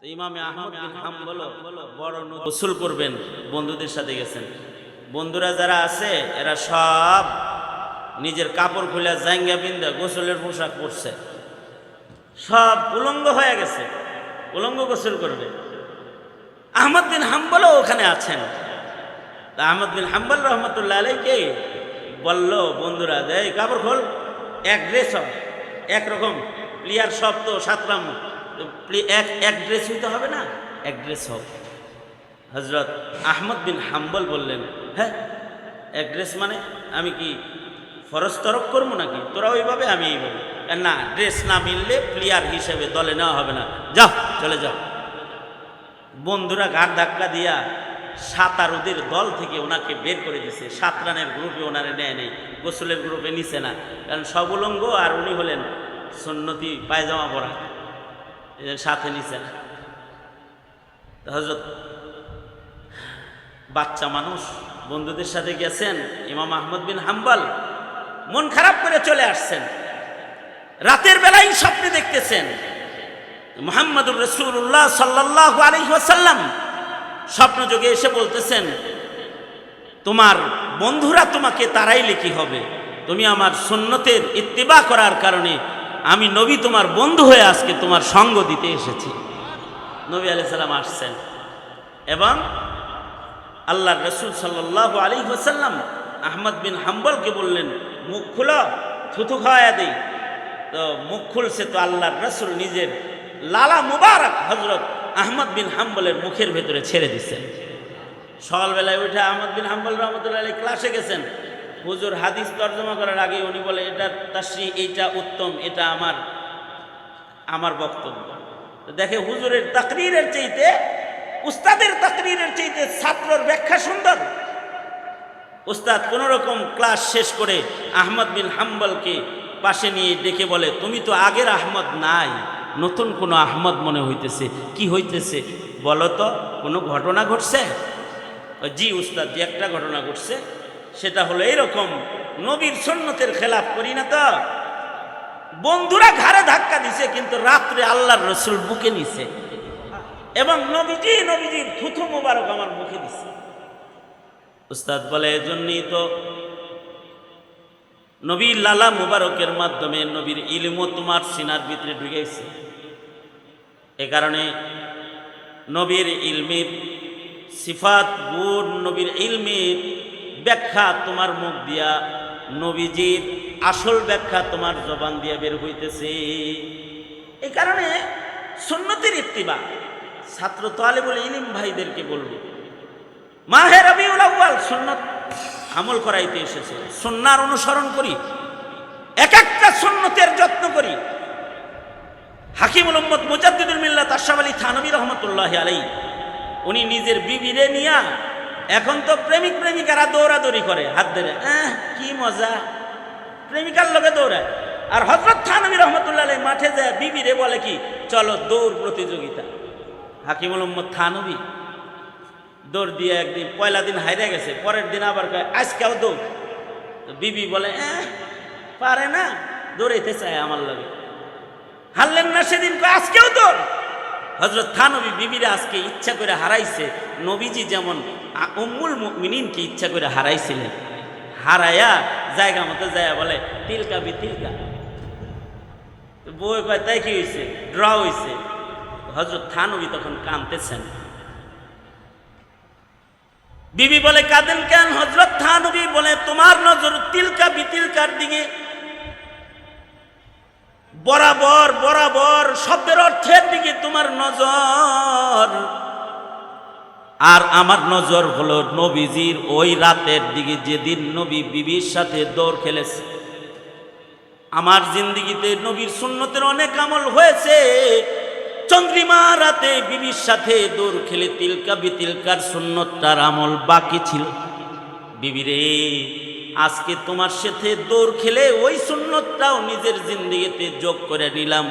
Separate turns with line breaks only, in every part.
তো ইমামে আহমদ বিন হাম্বল বড় গোসল করবেন, বন্ধুদের সাথে গেছেন। বন্ধুরা যারা আছে এরা সব নিজের কাপড় খুলে জাঙ্গা পিন্দা গোসলের পোশাক পরছে, সব উলঙ্গ হয়ে গেছে, উলঙ্গ গোসল করবে। আহমদ বিন হাম্বলও ওখানে আছেন। তা আহমদ বিন হাম্বল রহমতুল্লাহ আলাইকে বলল, বন্ধুরা এই কাপড় খোল, এক ড্রেস হবে, একরকম প্লেয়ার সব তো সাতরাম, এক ড্রেস হইতে হবে না, এক ড্রেস হবে। হজরত আহমদ বিন হাম্বল বললেন, হ্যাঁ এক ড্রেস মানে আমি কি ফরজ তরক করবো নাকি? তোরা ওইভাবে আমি এইভাবে, না ড্রেস না মিললে প্লেয়ার হিসেবে দলে নেওয়া হবে না, যাও চলে যাও। বন্ধুরা ঘাট ধাক্কা দিয়া সাঁতারুদের দল থেকে ওনাকে বের করে দিছে। 7 রানের গ্রুপে ওনারে নেয় নেই, গোসলের গ্রুপে নিছে না, কারণ সব উলঙ্গ আর উনি হলেন সুন্নতি পায়জামা পরা, সাথে নিছে না। হযরত বাচ্চা মানুষ বন্ধুদের সাথে গেছেন, ইমাম আহমদ বিন হাম্বল মন খারাপ করে চলে আসছেন। রাতের বেলায় স্বপ্নে দেখতেছেন মুহাম্মদুর রাসূলুল্লাহ সাল্লাল্লাহু আলাইহি ওয়াসাল্লাম স্বপ্ন যোগে এসে বলতেছেন, তোমার বন্ধুরা তোমাকে তাড়াইলে কি হবে, তুমি আমার সুন্নতের ইত্তিবা করার কারণে আমি নবী তোমার বন্ধু হয়ে আজকে তোমার সঙ্গ দিতে এসেছি। নবী আলাইহিস সালাম আসছেন এবং আল্লাহর রাসূল সাল্লাল্লাহু আলাইহি ওয়াসাল্লাম আহমদ বিন হাম্বলকে বললেন, মুখ খুলো, থুথু খাওয়ায়া দেই। তো মুখ খুলছে, তো আল্লাহর রাসূল নিজের লালা মুবারক হযরত আহমদ বিন হাম্বলের মুখের ভেতরে ছেড়ে দিচ্ছেন। সকালবেলায় উঠে আহমদ বিন হাম্বল রহমতুল্লাহ আলাইহি ক্লাসে গেছেন। হুজুর হাদিস তর্জমা করার আগে উনি বলে, এটা তাশরিহ, এইটা উত্তম, এটা আমার বক্তব্য। দেখে হুজুরের তাকরীরের চাইতে, উস্তাদের তাকরীরের চাইতে ছাত্রর ব্যাখ্যা সুন্দর। উস্তাদ কোনোরকম ক্লাস শেষ করে আহমদ বিন হাম্বলকে পাশে নিয়ে ডেকে বলে, তুমি তো আগের আহমদ নাই, নতুন কোনো আহমদ মনে হইতেছে, কি হইতেছে বলো তো, কোনো ঘটনা ঘটছে? জি উস্তাদ, যে একটা ঘটনা ঘটছে, সেটা হলো এইরকম, নবীর সুন্নতের খেলাফ করি না তো। বন্ধুরা ঘাড়ে ধাক্কা দিছে, কিন্তু রাত্রে আল্লাহর রাসূল বুকে নিছে এবং নবীজির থুথু মোবারক আমার মুখে দিছে। উস্তাদ বলে, এজন্যই তো নবীর লালা মুবারকের মাধ্যমে নবীর ইলমও তোমার সিনার ভিতরে ঢুকেছে। এ কারণে নবীর ইলমের সিফাত গুণ, নবীর ইলমের ব্যাখ্যা তোমার মুখ দিয়া, নবীজির আসল ব্যাখ্যা তোমার জবান দিয়া বের হইতেছে। এই কারণে সুন্নতের ইত্তিবা ছাত্র তালেবুল ইলম ভাইদেরকে বলবো, মাহে রবিউল আউয়াল সুন্নত আমল করাইতে এসেছে, সুন্নাহর অনুসরণ করি, এক একটা সুন্নতের যত্ন করি। হাকিমুল উম্মত মুজাদ্দিদুল মিল্লাত আশরাফ আলী থানভী রহমতুল্লাহি আলাইহি উনি নিজের বিবিরে নিয়া, এখন তো প্রেমিক প্রেমিকারা দৌড়াদৌড়ি করে হাত ধরে, কি মজা, প্রেমিকার লোকে দৌড়ায়। আর হযরত থানভী রহমতুল্লাহ আলাইহি মাঠে যায় বিবিরে বলে কি, চলো দৌড় প্রতিযোগিতা। হাকিমুল উম্মত থানভী দৌড় দিয়ে একদিন পয়লা দিন হাইরে গেছে, পরের দিন আবার কয় আজকেও দৌড়। বিবি বলে, পারে না, দৌড়াইতে চায় আমার লাগে, হারলেন না সেদিন, কয় আজকেও দৌড়। হযরত থানভী বিবিরা আজকে ইচ্ছা করে হারাইছে, নবীজি যেমন উম্মুল মুমিনিনকে ইচ্ছা করে হারাইছিলেন, হারাইয়া জায়গা মতো যায় বলে তিলকা বি তিলকা। বই কয় তাই কি হয়েছে, ড্র হয়েছে। হযরত থানভী তখন কাঁদতেছেন। বিবি বলে, কাঁদেন কেন? হযরত থানভী বলে, তোমার নজর তিলকা বি তিলকার দিকে, বরাবর বরাবর শব্দের অর্থের দিকে তোমার নজর, আর আমার নজর হলো নবীজির ওই রাতের দিকে যেদিন নবী বিবির সাথে দৌড় খেলেছে। আমার জিন্দেগিতে নবীর সুন্নতের অনেক আমল হয়েছে, চন্দ্রিমা রাতে বিবির সাথে দৌড় খেলে তিলকা বি তিলকার সুন্নতটার আমল বাকি ছিল। বিবিরে, আজকে তোমার সাথে দৌড় খেলে ওই সুন্নতটাও নিজের জিন্দেগিতে যোগ করে নিলাম।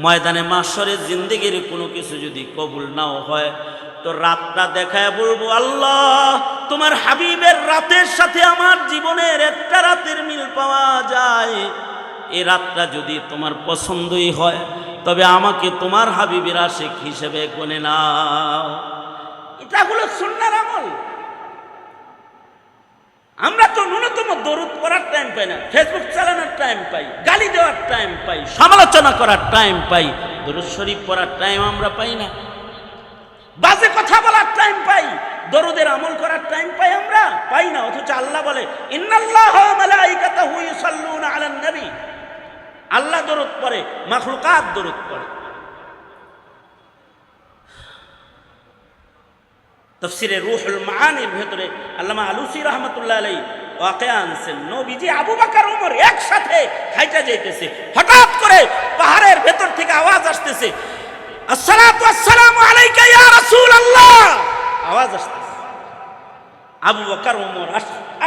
ময়দানে মাশরের জিন্দেগির কোনো কিছু যদি কবুল নাও হয়, তো রাতটা দেখায় বলবো, আল্লাহ তোমার হাবিবের রাতের সাথে আমার জীবনের একটা রাতের মিল পাওয়া যায়, এই রাতটা যদি তোমার পছন্দই হয়, তবে আমাকে তোমার হাবিবের আশিক হিসেবে গণে নাও। এটা হলো সুন্নাহর আমল। আমরা তো ন্যূনতম দরুদ পড়ার টাইম পাই না, ফেসবুক চালানোর টাইম পাই, গালি দেওয়ার টাইম পাই, সমালোচনা করার টাইম পাই, দরুদ শরীফ পড়ার টাইম আমরা পাই না। বাজে কথা বলার টাইম পাই, দরুদের আমল করার টাইম পাই আমরা পাই না। অথচ আল্লাহ বলে ইন্নাল্লাহা ওয়া মালাইকাতাহু ইউসাল্লুনা আলান নবী, আল্লাহ দরুদ পড়ে, মাখলুকাত দরুদ পড়ে। তাফসীরে রূহুল মাআনির ভেতরে আল্লামা আলুসি রাহমাতুল্লাহ আলাইহি ওয়াকিয়া আনছেন, নবীজি আবু বকর ওমর একসাথে হাইটা যাইতেছে, হঠাৎ করে পাহাড়ের ভেতর থেকে আওয়াজ আসতেছে, আসসালাতু ওয়াসসালামু আলাইকা ইয়া রাসূলুল্লাহ, আওয়াজ আসতেছে। আবু বকর ওমর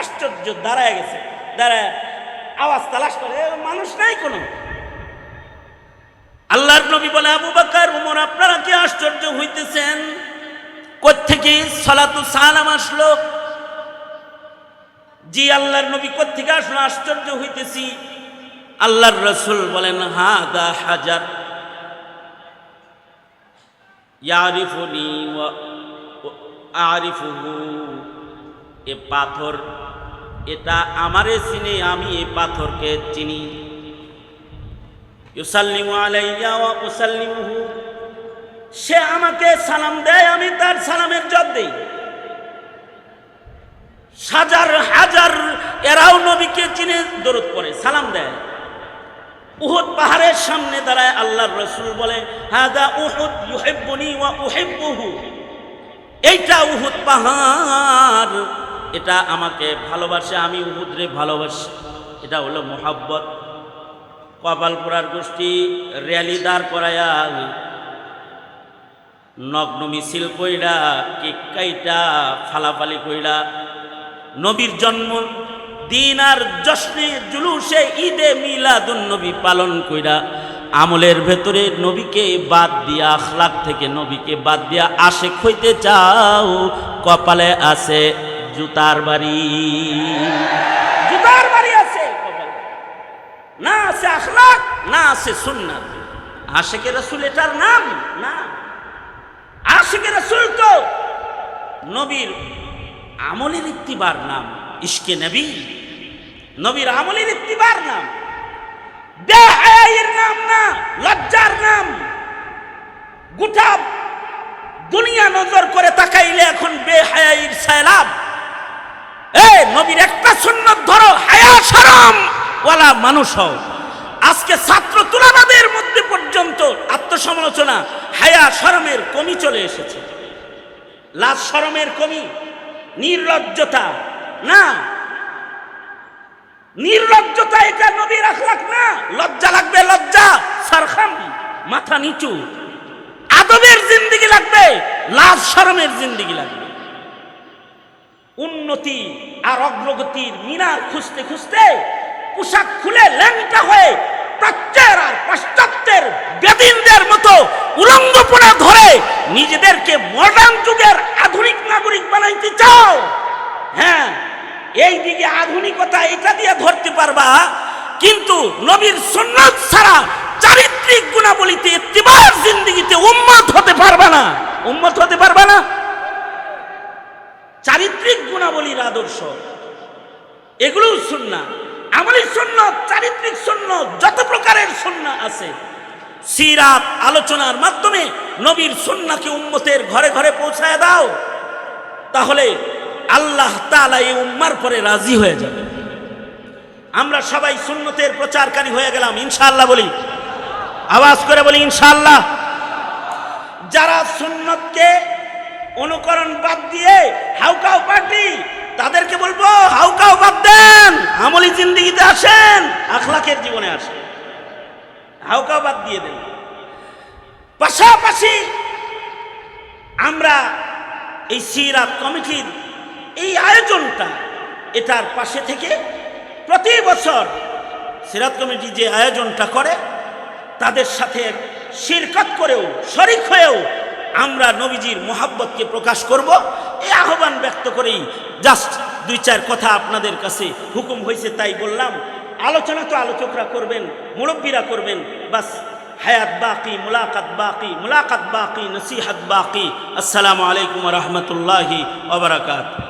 আশ্চর্য দাঁড়ায় গেছে, দাঁড়ায় আওয়াজ তালাশ করে, মানুষ নাই কোনো। আল্লাহর নবী বলে, আবু বকর ওমর আপনারা কি আশ্চর্য হইতেছেন? কোত্থেকে সালাতু সালাম আসলো? জি আল্লাহর নবী কোত্থেকে আসলো? আশ্চর্য হইতেছি। আল্লাহর রাসূল বলেন, হাদা হাজার ইয়ারিফুনি ওয়া আরিফুহু, এ পাথর, এটা আমারে চিনে, আমি এই পাথরকে চিনি। ইউসাল্লিমু আলাইয়া ওয়া উসাল্লিমুহু, সে আমাকে সালাম দেয়, আমি তার সালামের জবাব দেই। হাজার হাজার এরাও নবীকে চিনে দরুদ পড়ে, সালাম দেয়। উহুদ পাহাড়ের সামনে দাঁড়ায় আল্লাহর রাসূল বলে, হাদা উহুদ ইউহিব্বুনি ওয়া উহিব্বুহু, এইটা উহুদ পাহাড়, এটা আমাকে ভালোবাসে, আমি উহুদরে ভালোবাসি। এটা হলো মুহাব্বত। কপালপুরার গোষ্ঠী র্যালি দাঁড় করায়া, নগ্ন মিছিল কইরা, কেক কাইটা, ফালাফালি কইরা, নবীর জন্ম দিন আর জশ্নে জুলুসে ঈদে মিলাদুন নবী পালন কইরা, আমলের ভেতরে নবীকে বাদ দিয়া, আখলাক থেকে নবীকে বাদ দিয়া আশিক হইতে চাও, কপালে আছে জুতার বাড়ি। জুতার বাড়ি আছে কপালে, না আছে আখলাক, না আছে সুন্নাত। আশিকে রাসূল এটার নাম না। আশিকে রাসূল তো নবীর আমলের ইত্তিবার নাম, ইশকে নবী নবীর আমলের ইত্তিবার নাম, বেহায়ার নাম না, লজ্জার নাম। গোটা দুনিয়া নজর করে তাকাইলে এখন বেহায়ার সায়লাব। নবীর একটা সুন্নাত ধরো, হায়া শরম ওয়ালা মানুষ হও। আজকে ছাত্র তুলাবাদের মধ্যে পর্যন্ত আত্মসমালোচনা, হায়া শরমের কমি চলে এসেছে। লাজ শরমের কমি, নির্লজ্জতা না, নির্লজ্জতা এটা নবীর আখলাক না। লজ্জা লাগবে, লজ্জা, সারখাম, মাথা নিচু, আদবের জিন্দেগি লাগবে, লাজ শরমের জিন্দেগি লাগবে। উন্নতি আর অগ্রগতির মিনার খুঁজতে খুঁজতে পোশাক খুলে ল্যাংটা হয়ে প্রাচ্যের আর পাশ্চাত্যের বেদিনদের মতো উলঙ্গপনা ধরে নিজেদেরকে মডার্ন যুগের আধুনিক নাগরিক বানাইতে চাও। হ্যাঁ, এই দিকে আধুনিকতা এটা দিয়ে ধরতে পারবা, কিন্তু নবীর সুন্নাত ছাড়া চারিত্রিক গুণাবলীতে ইত্তিবার জিন্দেগিতে উম্মত হতে পারবা না, উম্মত হতে পারবা না। চারিত্রিক গুণাবলীর আদর্শ, এগুলোও সুন্নাহ। আমলি সুন্নাত, চারিত্রিক সুন্নাত, যত প্রকারের সুন্নাহ আছে, সিরাত আলোচনার মাধ্যমে নবীর সুন্নাহকে উম্মতের ঘরে ঘরে পৌঁছায় দাও, তাহলে আল্লাহ তাআলা এই উম্মার পরে রাজি হয়ে যাবে। আমরা সবাই সুন্নতের প্রচারকারী হয়ে গেলাম ইনশাআল্লাহ। বলি, আওয়াজ করে বলি ইনশাআল্লাহ। যারা সুন্নতকে অনুকরণ বাদ দিয়ে হাউকাও পার্টি, তাদেরকে বলবো হাউকাও বাদ দেন, আমলি জিন্দেগিতে আসেন, আখলাকের জীবনে আসেন, হাউকাও বাদ দিয়ে দেন। পাশাপাশি আমরা এই সিরাত কমিটির এই আয়োজনটা, এটার পাশে থেকে প্রতি বছর সিরাত কমিটি যে আয়োজনটা করে, তাদের সাথে শিরকত করেও, শরীক হয়েও আমরা নবীজির মোহাব্বতকে প্রকাশ করব, এই আহ্বান ব্যক্ত করেই জাস্ট দুই চার কথা আপনাদের কাছে হুকুম হয়েছে তাই বললাম। আলোচনা তো আলোচকরা করবেন, মুরব্বীরা করবেন, বাস হায়াত বাকি, মুলাকাত বাকি, নসিহত বাকি। আসসালামু আলাইকুম ওয়া রাহমাতুল্লাহি ওয়া বারাকাতুহু।